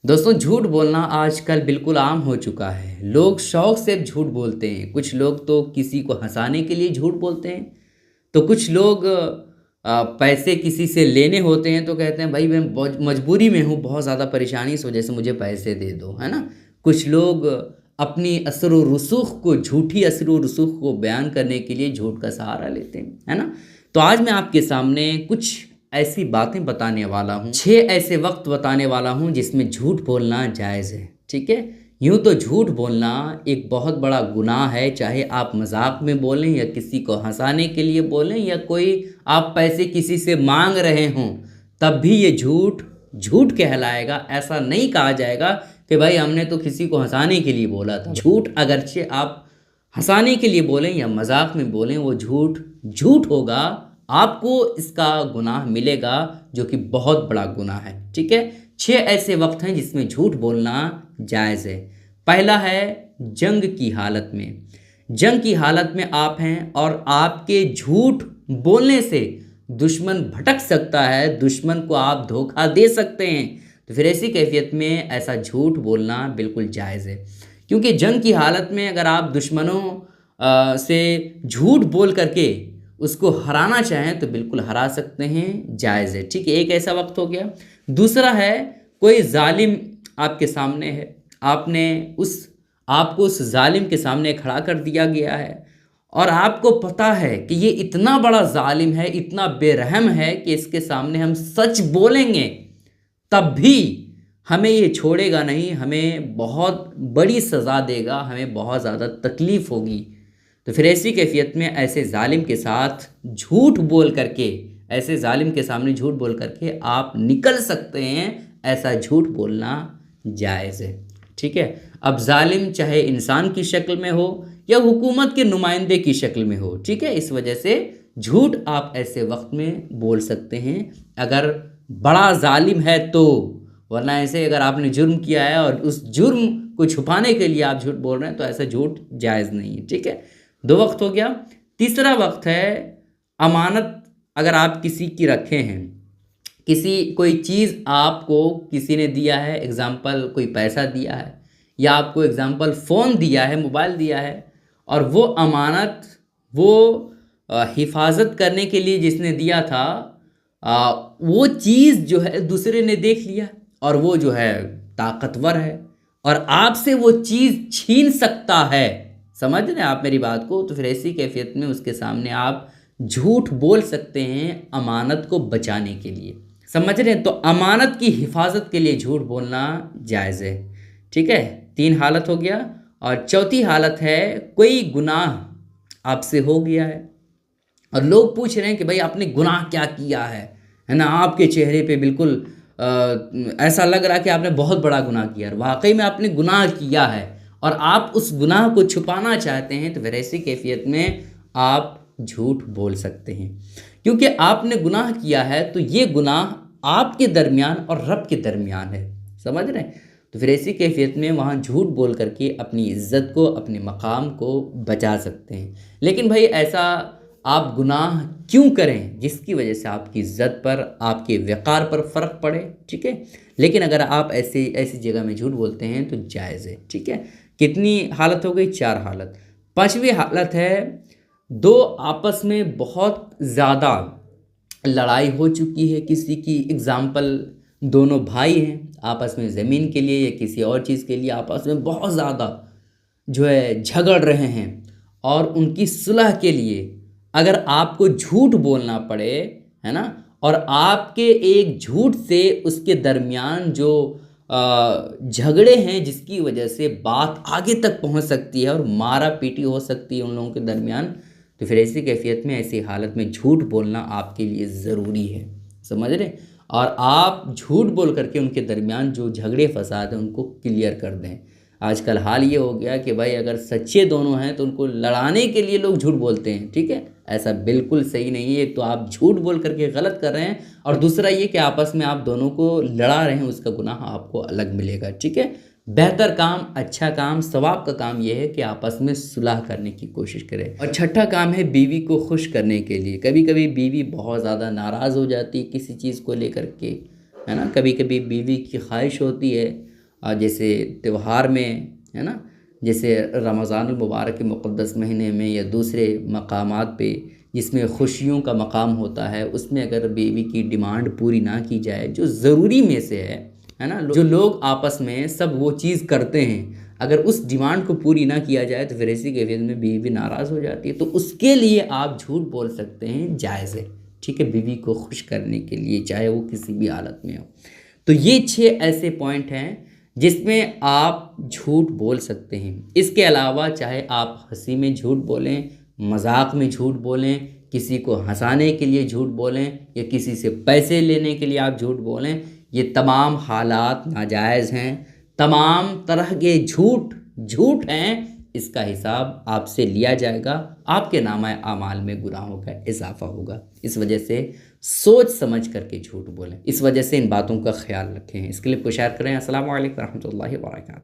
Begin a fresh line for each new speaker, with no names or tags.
दोस्तों झूठ बोलना आजकल बिल्कुल आम हो चुका है। लोग शौक से झूठ बोलते हैं। कुछ लोग तो किसी को हंसाने के लिए झूठ बोलते हैं। तो कुछ लोग पैसे किसी से लेने होते हैं तो कहते हैं भाई मैं बहुत मजबूरी में हूँ, बहुत ज़्यादा परेशानी इस वजह से मुझे पैसे दे दो, है ना। कुछ लोग अपनी असर व रसूख को, झूठी असर व रसूख को बयान करने के लिए झूठ का सहारा लेते हैं, है ना। तो आज मैं आपके सामने कुछ ऐसी बातें बताने वाला हूँ, 6 ऐसे वक्त बताने वाला हूँ जिसमें झूठ बोलना जायज़ है। ठीक है। यूँ तो झूठ बोलना एक बहुत बड़ा गुनाह है, चाहे आप मजाक में बोलें या किसी को हंसाने के लिए बोलें या कोई आप पैसे किसी से मांग रहे हों, तब भी ये झूठ झूठ कहलाएगा। ऐसा नहीं कहा जाएगा कि भाई हमने तो किसी को हंसाने के लिए बोला था। झूठ अगरचे आप हंसाने के लिए बोलें या मजाक में बोलें, वो झूठ झूठ होगा। आपको इसका गुनाह मिलेगा जो कि बहुत बड़ा गुनाह है। ठीक है। 6 ऐसे वक्त हैं जिसमें झूठ बोलना जायज़ है। पहला है जंग की हालत में। जंग की हालत में आप हैं और आपके झूठ बोलने से दुश्मन भटक सकता है, दुश्मन को आप धोखा दे सकते हैं। तो फिर ऐसी कैफियत में ऐसा झूठ बोलना बिल्कुल जायज़ है, क्योंकि जंग की हालत में अगर आप दुश्मनों से झूठ बोल करके उसको हराना चाहें तो बिल्कुल हरा सकते हैं, जायज़ है। ठीक है, एक ऐसा वक्त हो गया। दूसरा है कोई जालिम आपके सामने है, आपको उस जालिम के सामने खड़ा कर दिया गया है और आपको पता है कि ये इतना बड़ा जालिम है, इतना बेरहम है कि इसके सामने हम सच बोलेंगे तब भी हमें ये छोड़ेगा नहीं, हमें बहुत बड़ी सज़ा देगा, हमें बहुत ज़्यादा तकलीफ़ होगी। तो फिर ऐसी कैफियत में ऐसे जालिम के साथ झूठ बोल करके, ऐसे जालिम के सामने झूठ बोल करके आप निकल सकते हैं। ऐसा झूठ बोलना जायज़ है। ठीक है। अब जालिम चाहे इंसान की शक्ल में हो या हुकूमत के नुमाइंदे की शक्ल में हो, ठीक है, इस वजह से झूठ आप ऐसे वक्त में बोल सकते हैं अगर बड़ा जालिम है तो। वरना ऐसे अगर आपने जुर्म किया है और उस जुर्म को छुपाने के लिए आप झूठ बोल रहे हैं तो ऐसा झूठ जायज़ नहीं है। ठीक है। 2 वक्त हो गया। तीसरा वक्त है अमानत। अगर आप किसी की रखे हैं, कोई चीज़ आपको किसी ने दिया है, एग्ज़ाम्पल कोई पैसा दिया है या आपको एग्ज़ाम्पल फ़ोन दिया है, मोबाइल दिया है, और वो अमानत वो हिफाजत करने के लिए जिसने दिया था, वो चीज़ जो है दूसरे ने देख लिया और वो जो है ताकतवर है और आपसे वो चीज़ छीन सकता है। समझ रहे हैं आप मेरी बात को। तो फिर ऐसी कैफियत में उसके सामने आप झूठ बोल सकते हैं अमानत को बचाने के लिए। समझ रहे हैं। तो अमानत की हिफाजत के लिए झूठ बोलना जायज़ है। ठीक है। 3 हालत हो गया। और चौथी हालत है कोई गुनाह आपसे हो गया है और लोग पूछ रहे हैं कि भाई आपने गुनाह क्या किया है ना। आपके चेहरे पे बिल्कुल ऐसा लग रहा है कि आपने बहुत बड़ा गुनाह किया है, वाकई में आपने गुनाह किया है और आप उस गुनाह को छुपाना चाहते हैं। तो फिर ऐसी कैफियत में आप झूठ बोल सकते हैं, क्योंकि आपने गुनाह किया है तो ये गुनाह आपके दरमियान और रब के दरमियान है। समझ रहे हैं। तो फिर ऐसी कैफियत में वहाँ झूठ बोल करके अपनी इज़्ज़त को, अपने मकाम को बचा सकते हैं। लेकिन भाई ऐसा आप गुनाह क्यों करें जिसकी वजह से आपकी इज़्ज़त पर, आपके वक़ार पर फ़र्क पड़े। ठीक है। लेकिन अगर आप ऐसी जगह में झूठ बोलते हैं तो जायज़ है। ठीक है। कितनी हालत हो गई? 4 हालत। 5वीं हालत है 2 आपस में बहुत ज़्यादा लड़ाई हो चुकी है किसी की। एग्ज़ाम्पल, दोनों भाई हैं, आपस में ज़मीन के लिए या किसी और चीज़ के लिए आपस में बहुत ज़्यादा जो है झगड़ रहे हैं और उनकी सुलह के लिए अगर आपको झूठ बोलना पड़े, है ना, और आपके एक झूठ से उसके दरमियान जो झगड़े हैं जिसकी वजह से बात आगे तक पहुंच सकती है और मारा पीटी हो सकती है उन लोगों के दरमियान, तो फिर ऐसी कैफियत में, ऐसी हालत में झूठ बोलना आपके लिए ज़रूरी है। समझ रहे। और आप झूठ बोल करके उनके दरमियान जो झगड़े फसाद हैं उनको क्लियर कर दें। आजकल हाल ये हो गया कि भाई अगर सच्चे दोनों हैं तो उनको लड़ाने के लिए लोग झूठ बोलते हैं। ठीक है। ऐसा बिल्कुल सही नहीं है। एक तो आप झूठ बोल करके गलत कर रहे हैं और दूसरा ये कि आपस में आप दोनों को लड़ा रहे हैं, उसका गुनाह आपको अलग मिलेगा। ठीक है। बेहतर काम, अच्छा काम, सवाब का काम यह है कि आपस में सुलह करने की कोशिश करें। और छठा काम है बीवी को खुश करने के लिए। कभी कभी बीवी बहुत ज़्यादा नाराज़ हो जाती है किसी चीज़ को लेकर के, है ना। कभी कभी बीवी की ख्वाहिश होती है جیسے تہوار میں ہے نا، جیسے رمضان المبارک کے مقدس مہینے میں یا دوسرے مقامات پہ جس میں خوشیوں کا مقام ہوتا ہے، اس میں اگر بیوی کی ڈیمانڈ پوری نہ کی جائے جو ضروری میں سے ہے نا، جو لوگ آپس میں سب وہ چیز کرتے ہیں، اگر اس ڈیمانڈ کو پوری نہ کیا جائے تو پھر ایسی کیفیت میں بیوی بھی ناراض ہو جاتی ہے، تو اس کے لیے آپ جھوٹ بول سکتے ہیں، جائز ہے، ٹھیک ہے، بیوی کو خوش کرنے کے لیے، چاہے وہ کسی بھی حالت میں ہو۔ تو یہ 6 ایسے پوائنٹ ہیں جس میں آپ جھوٹ بول سکتے ہیں۔ اس کے علاوہ چاہے آپ ہنسی میں جھوٹ بولیں، مذاق میں جھوٹ بولیں، کسی کو ہنسانے کے لیے جھوٹ بولیں، یا کسی سے پیسے لینے کے لیے آپ جھوٹ بولیں، یہ تمام حالات ناجائز ہیں، تمام طرح کے جھوٹ ہیں، اس کا حساب آپ سے لیا جائے گا، آپ کے نامہ اعمال میں گناہوں کا اضافہ ہوگا۔ اس وجہ سے سوچ سمجھ کر کے جھوٹ بولیں، اس وجہ سے ان باتوں کا خیال رکھیں، اس کے لیے شیئر کریں۔ السلام علیکم ورحمۃ اللہ وبرکاتہ۔